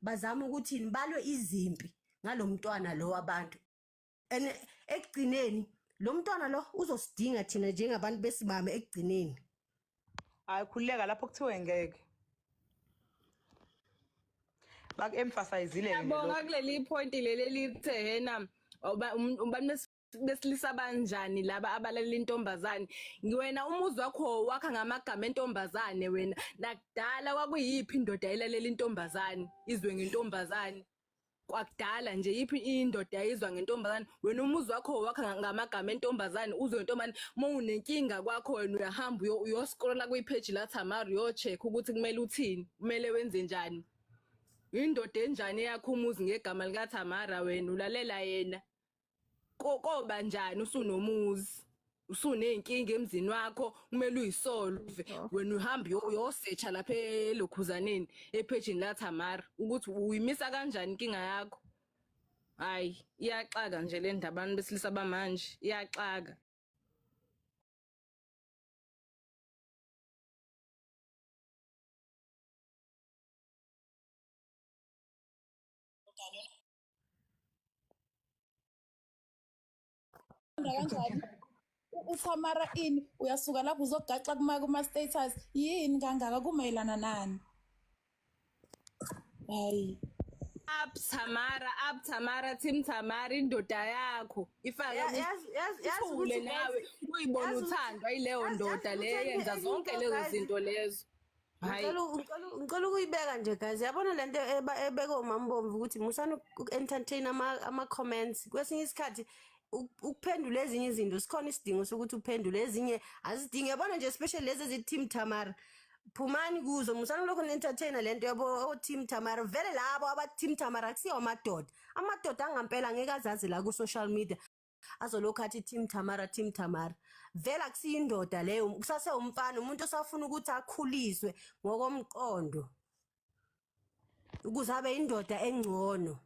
bazama ukuthi balwe izimpi ngalomntwana lo wabantu. And ekugcineni lo mntwana lo uzosidinga thina njengabantu besimame ekugcineni. Hayi khulileka lapho kuthiwe ngeke. Bak-emphasizile Ngiyabonga kuleli point leli lithe yena abantu besilisa banjani laba abalalela intombazane. Wena umuzi wakho wakha ngamagama entombazane wena. Nakudala kwakuyiphi indoda elalela intombazane izwe ngentombazane. Kwakudala nje yiphi indoda yayizwa ngentombazane. Wena umuzi wakho wakha ngamagama entombazane uzwe ngentombazane. Mawunenkinga kwakho wena uyahamba uyoscrolla kwi-page la Tamara uyo-check ukuthi kumele uthini, kumele wenze njani. Indoda enjani yakho umuzi ngegama lika Tamara wena ulalela yena. Koba njani usunomuzi. Usunenkinga emzini wakho kumele uyisolve. Wena uhamba uyosearcha lapha elokhuzaneni epage la Tamara ukuthi uyimisa kanjani inkinga yakho. Hayi iyaxaka nje le ndaba abantu besilisa bamanje iyaxaka. Kanjani uTamara ini uyasuka lapho uzogaxa kuma status yini kangaka kumayelana nani? Hayi Up Tamara Team Tamara indoda yakho ifake yazi nawe uyibona uthandwa ileyo ndoda le yenza zonke lezo zinto lezo. Hayi ngicela ukuyibeka nje guys, yabona lento ebeka uMambomvu ukuthi musana entertain ama comments kwesinye isikhathi ukuphendula ezinye izinto sikhona isidingo sokuthi uphendule ezinye azidingi. Yabona nje especially lezi ezi-Team Tamara phumani kuzo musana lokho entertainer lento yabo Team Tamara vele labo aba-Team Tamara akusiyo amadoda angempela angeke azazi la ku social media azolokho athi Team Tamara vele akusiyo indoda leyo kusase umfana umuntu osafuna ukuthi akhuliswe ngokomqondo ukuze abe indoda engcono.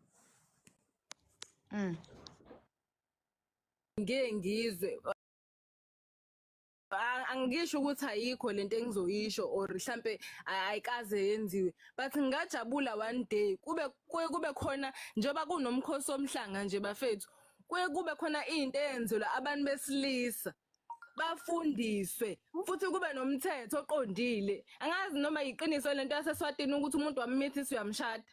Ngizwe angisho ukuthi ayikho lento engizoyisho or mhlambe ayikaze yenziwe but ngajabula one day kube khona njoba kunomkhosi omhlanga nje bafethu kube khona into eyenzelwa abantu besilisa bafundiswe futhi kube nomthetho oqondile. Angazi noma iqiniso lento yaseSwatini ukuthi umuntu wamithisa uyamshada,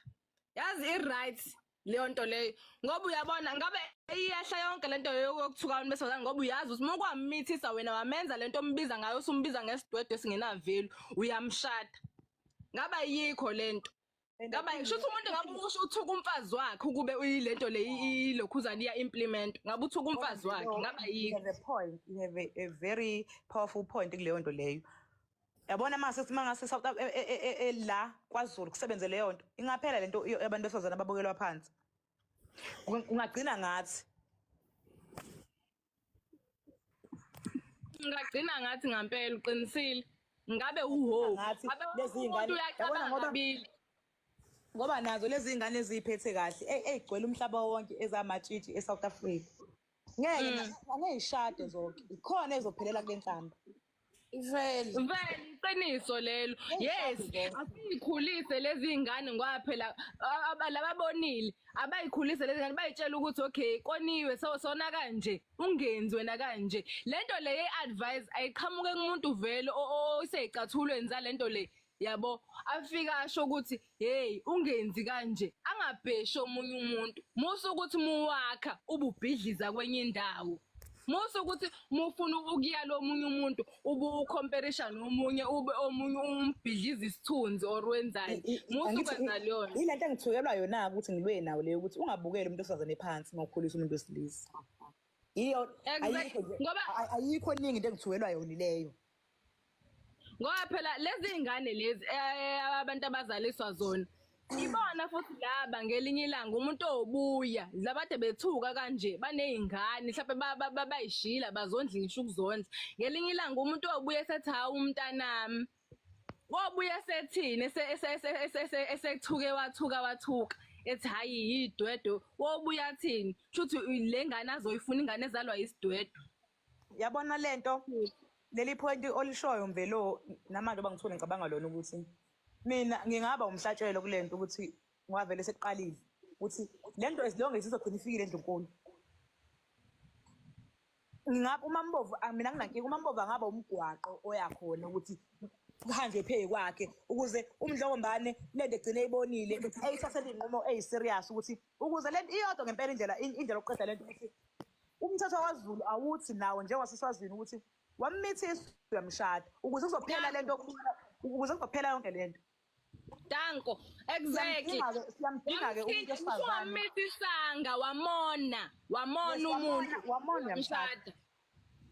yazi i-right leyo nto leyo ngoba uyabona ngabe iyahla yonke lento yokuthuka abantu besifazane ngoba uyazi ukuthi mokwamithisa wena wamenza lento ombiza ngayo usumbiza ngesidwedwe singenavelu uyamshada. Ngaba yikho lento ngaba ngisho ukuthi umuntu ngabe usho uthuka umfazi wakhe ukube uyilento le ilokhuzana iya implement ngabe uthuka umfazi wakhe ngaba yikho. You have a very powerful point kuleyo nto leyo. Yabona mangase South la kwaZulu kusebenze leyo nto ingaphela lento abantu besifazana ababokelwa phansi ungagcina ngathi ngampela uqinisile ngabe uho ngabe lezi ingane yabona ngoba nazo lezi ingane eziphethe kahle egcwele umhlaba wonke ezamatshitshi eSouth Africa ngeke angeyishade zonke ikhona ezophelela kule nhlamba. Vele iqiniso lelo. Yes, asikhulise lezi ingane ngoba phela lababonile abayikhulise lezi ngane bayitshela ukuthi okay koniwe sona kanje ungenzi wena kanje. Lento le ye-advice ayiqhamuke kumuntu vele oseyicathulweni zalento le yabo afika asho ukuthi hey ungenzi kanje angabheshi omunye umuntu musu ukuthi muwakha ububhidliza kwenye indawo. Musu ukuthi mufuna ukuya lo munye umuntu ubucomparison nomunye ube omunye umbhidliza isithunzi or wenzani musu kwenza leyo ilento engithukelwa yona ukuthi ngibe nawo leyo ukuthi ungabukeli umuntu osazane phansi ngokukhulisa umuntu wesilisa. Iyo ayikho ningi into engithukelwa yona leyo. Ngoba phela lezi ingane lezi abantu abazaliswa zona ibona futhi laba ngelinye ilanga umuntu obuya labade bethuka kanje banezingane mhlawumbe bayishila bazondlisha ukuzondla ngelinye ilanga umuntu obuya sethi hawu umntanami wobuya sethini esekuthuke wathuka ethi hayi idwedwe wobuya athini futhi lengane azoyifuna ingane ezalwa isidwedwe. Yabona lento leli point olishoyo mvelo namanje bangithole ngicabanga lona ukuthi mina ngingaba umhlatshelo kulento ukuthi ngwavele seqalile ukuthi lento as long as izogcina ifikile eNdlunkulu ngapha uMambovu mina nginankinga uMambovu angaba umgwaqo oyakhona ukuthi kuhanjwe phe kwakhe ukuze umdlokombane lento egcine eyibonile eyithathele inqumo eyiserious ukuthi ukuze lento iyodwa ngempela indlela yokuqeda lento ukuthi umthetho waZulu awuthi nawo njengowaseswazini ukuthi wamithisa uyamshada ukuze kuzophela lento ukuze kuzophela yonke lento. Danko, exactly. Siyamdinga-ke umuntu osifazane. Wamithisa wamona umuntu wamshada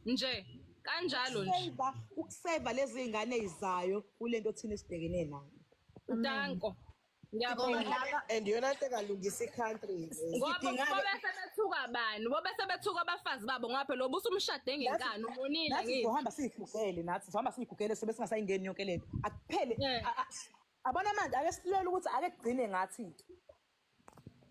nje kanjalo nje ukuseva lezi ingane ezizayo kulento thina sibhekene nayo. Danko ngiyabonga and yona into engalungisa i-country ngoba sebethuka bani ngoba sebethuka abafazi babo ngapha lo busumshade ngenkani umonile ngithi sizohamba siyigugele nathi sizohamba siyigugele sobe singasayingeni yonke lento akuphele abona manje ake silela ukuthi ake kugcine ngathi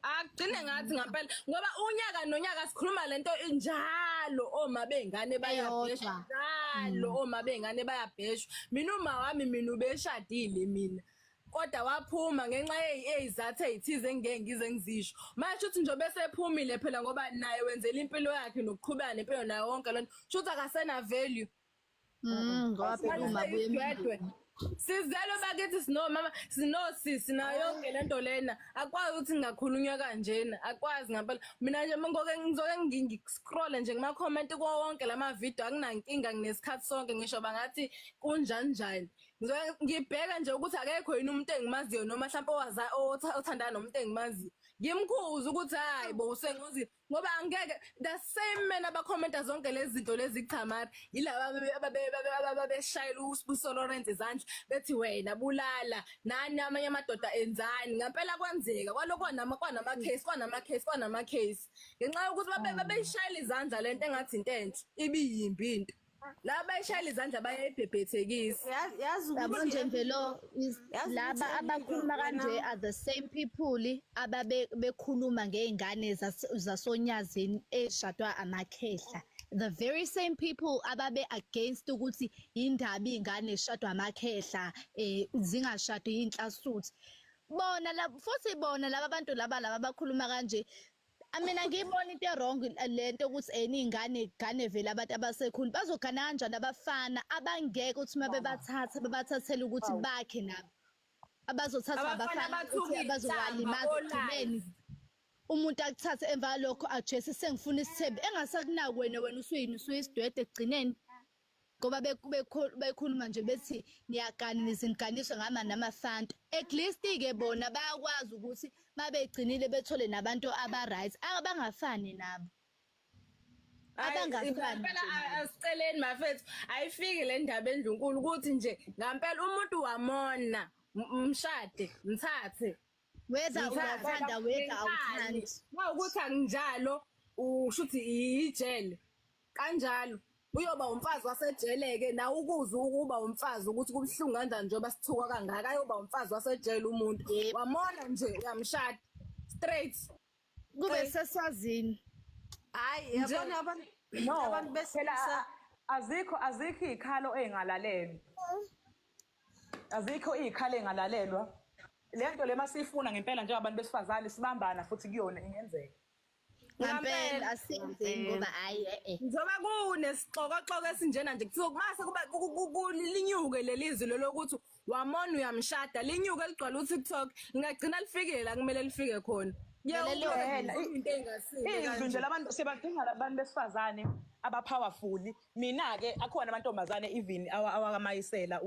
agcine ngathi ngempela ngoba unyaka nonyaka sikhuluma lento njalo oma bengane bayabhesha njalo oma bengane bayabheshwa mina uma wami mina ubeshadile mina kodwa waphuma ngenxa yezizathu ezithize engeke ngize ngizisho manje uthi nje bese ephumile phela ngoba naye wenzela impilo yakhe nokuqhubeka nempilo nayo wonke lento futhi akasena value ngoba phela uma buye sizelo bakithi sinomama sinosisi nayo yonke lento lena akwazi ukuthi ngingakhulunywa kanjena akwazi ngempela mina nje ngoke ngizoke ngiscroll nje kuma comment ko wonke lama video akunankinga nginesikhathi sonke ngisho bangathi kunjani njani ngibheka nje ukuthi akekho yini umuntu engimaziyo noma mhlawumbe othandana nomuntu engimaziyo ngimkhuza ukuthi hayi bo usengozi ngoba angeke the same man abakhomenta zonke lezi zinto lezi kuThamara yilaba ababeshayela uSibuso Lawrence izandla bethi wena bulala nani amanye amadoda enzani ngempela kwenzeka kwaloko kwanama case ngenxa yokuthi babeshayela izandla lento engathi into enhle ibiyimbi into laba bayishayela izandla bayayibhebhethekisa yazi yabo nje mvelo laba abakhuluma kanje are the same people ababekhuluma ngeingane zasonyazini eshadwa amakhehla the very same people ababe against ukuthi indaba ingane eshadwa amakhehla zingashadi inhlasuthi bona futhi bona laba bantu laba abakhuluma kanje mina ngibona into wrong lento ukuthi ingane vele abantu abasekhulu bazogana kanjani abafana abangeke ukuthi bebathathele ukuthi bakhe nabo abazothatha abafana ukuthi abazowalimaza ekugcineni umuntu akuthathe emva lokho ajese sengifuna isithembu engasakunaki wena usuyisidwede ekugcineni ngoba bekhuluma nje bethi niyagana nizinganiswa ngama namafanta at least ke bona bayakwazi ukuthi mabegcinile bethole nabantu aba-right abangafani nabo abangafani asiceleni mafethu ayifiki le ndaba eNdlunkulu ukuthi nje ngempela umuntu wamona mshade mthathe whether uyathanda whether awuthandi mawukuthi anginjalo ushuthi ijele kanjalo uyoba umfazi wasejeleke na ukuza ukuba umfazi ukuthi kubhlungu kanjani njengoba sithuka kangaka ayoba umfazi wasejele umuntu wamona nje uyamshada straight kube seswazini hayi yabona abantu besela azikho izikhalo engalalelwa azikho izikhalo engalalelwa lento le masifuna ngempela nje abantu besifazane sibambana futhi kuyona ingenzeka ngempela asenze ngoba hayi njoba kunesixokoxoko esinjena nje kuthiwa mase kuba linyuke lelizwi lokuthi wamona uyamshada linyuke ligcwala uTikTok ngagcina lifikile la kumele lifike khona into engasile nje labantu sebadinga abantu besifazane abapowerful mina ke akhona amantombazane even awakamayisela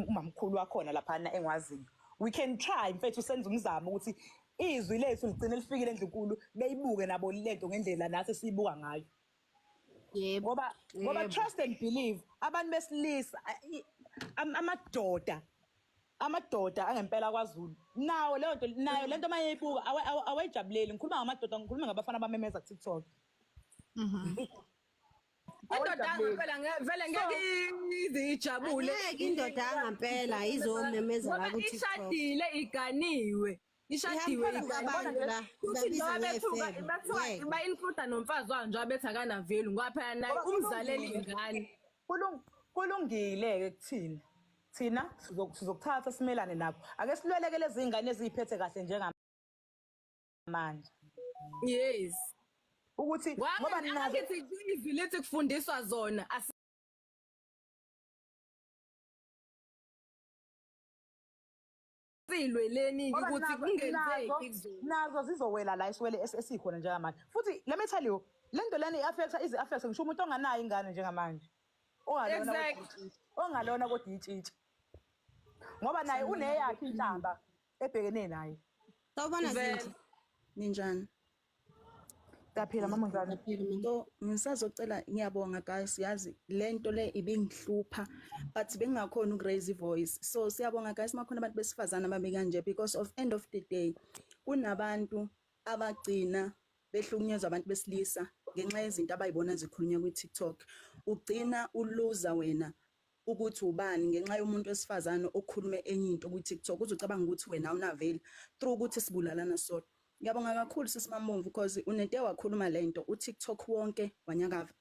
umamkhulu wakhona laphana engwaziyo we can try mfethu senze umzamo ukuthi izwi lethu ligcine lifikile eNdlunkulu beyibuke nabo lento ngendlela nathi siyibuka ngayo yebo ngoba trust and believe abantu besilisa amadoda angempela kwaZulu nawo lento mayeyibuka awayijabuleli ngikhuluma ngamadoda ngikhuluma ngabafana bamemeza ku TikTok indoda ngempela vele ngeke izijabule indoda ngempela izomemeza la ku TikTok ishadile iganiwe ishadiwe abantu la ba include nomfazi wayo nje abethi akanavelu ngoba phela naye umzaleli ingane kulungile ke kuthina thina sizokuthatha simelane nabo. Ake silweleke lezi ingane eziphethe kahle njengamanje. Yes. Ukuthi ngoba nazo Angithi izwi lethi kufundiswa zona asilweleni ukuthi kungenzeki kuzona. nazo zizowela la isiwele esikhona njengamanje. Futhi let me tell you, lento lena i-affects ngisho umuntu onganayo ingane njengamanje. Ongalona kodwa itshitshi. Ngoba naye uneyakhe inhlamba ebhekene naye. Sawubona Zinhle. Ninjani? Siyaphila mama njani? So ngisazocela ngiyabonga guys yazi lento le ibingihlupha but bengakhona ukuraise voice. So siyabonga guys makhona abantu besifazana babe kanje because of end of the day kunabantu abagcina behlukunyezwa abantu besilisa ngenxa yezinto abayibona zikhulunywa ku TikTok. Ugcina uluza wena ukuthi ubani ngenxa yomuntu wesifazana okhulume enye into ku TikTok uzacabanga ukuthi wena awunaveli through ukuthi sibulalana sodwa. Ngiyabonga kakhulu sisimamomvu because unente wakhuluma lento uTikTok wonke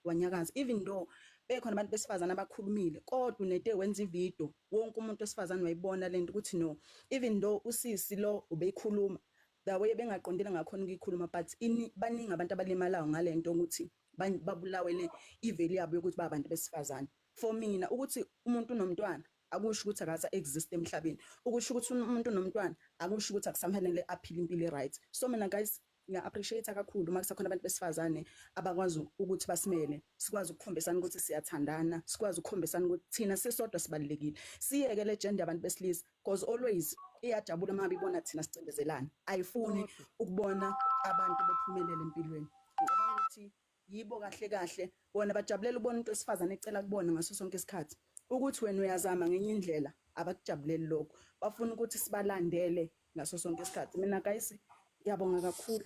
wanyakaza even though bekhona abantu besifazana abakhulumile kodwa unente wenza ivideo wonke umuntu wesifazana wayibona lento ukuthi no even though usisi lo ubeyikhuluma the way bengaqondile ngakhona ukuyikhuluma but baningi abantu abalimalayo ngalento ukuthi babulawele iveli yabo yokuthi babantu besifazana. For mina ukuthi umuntu unomntwana akusho ukuthi akasa exist emhlabeni. Ukusho ukuthi umuntu unomntwana akusho ukuthi akusamfanele aphile impilo right. So mina guys ngiya appreciate kakhulu uma kusakhona abantu besifazane abakwazi ukuthi basimele sikwazi ukukhombisana ukuthi siyathandana sikwazi ukukhombisana ukuthi thina sisodwa sibalekile siyeke le gender abantu besilisa because always iyajabula uma bibona thina sicindezelana ayifuni ukubona abantu bephumelele empilweni. Ngicabanga ukuthi yibo kahle bona bajabulela ubona umuntu wesifazane ecela kubona ngaso sonke isikhathi ukuthi wena uyazama ngenye indlela abakujabuleli lokho bafuna ukuthi sibalandele ngaso sonke isikhathi. Mina guys ngiyabonga kakhulu.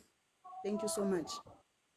Thank you so much.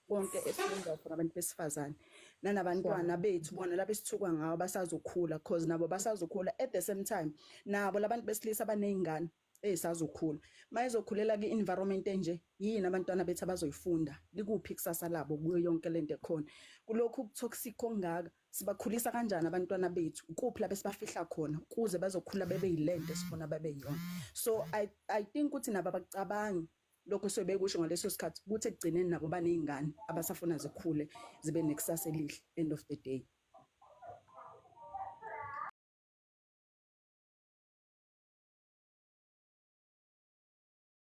Konke esikwenza for abantu besifazane nanabantwana bethu bona lapho esithukwa ngawo basazokhula because nabo basazokhula at the same time nabo labantu besilisa abanezingane esazokhula mayizokhulela ke-environment enje yini abantwana bethu abazoyifunda likuphi kusasa labo kuyo yonke lento ekhona kulokhu toxic ongaka sibakhulisa kanjani abantwana bethu ukuphi lapho sibafihla khona kuze bazokhula bebe yilento esifuna babe yona. So I think ukuthi nabo abacabangi lokho sobekusho ngaleso sikhathi ukuthi ekugcineni nabo banezingane abasafuna zikhule zibe nekusasa elihle end of the day.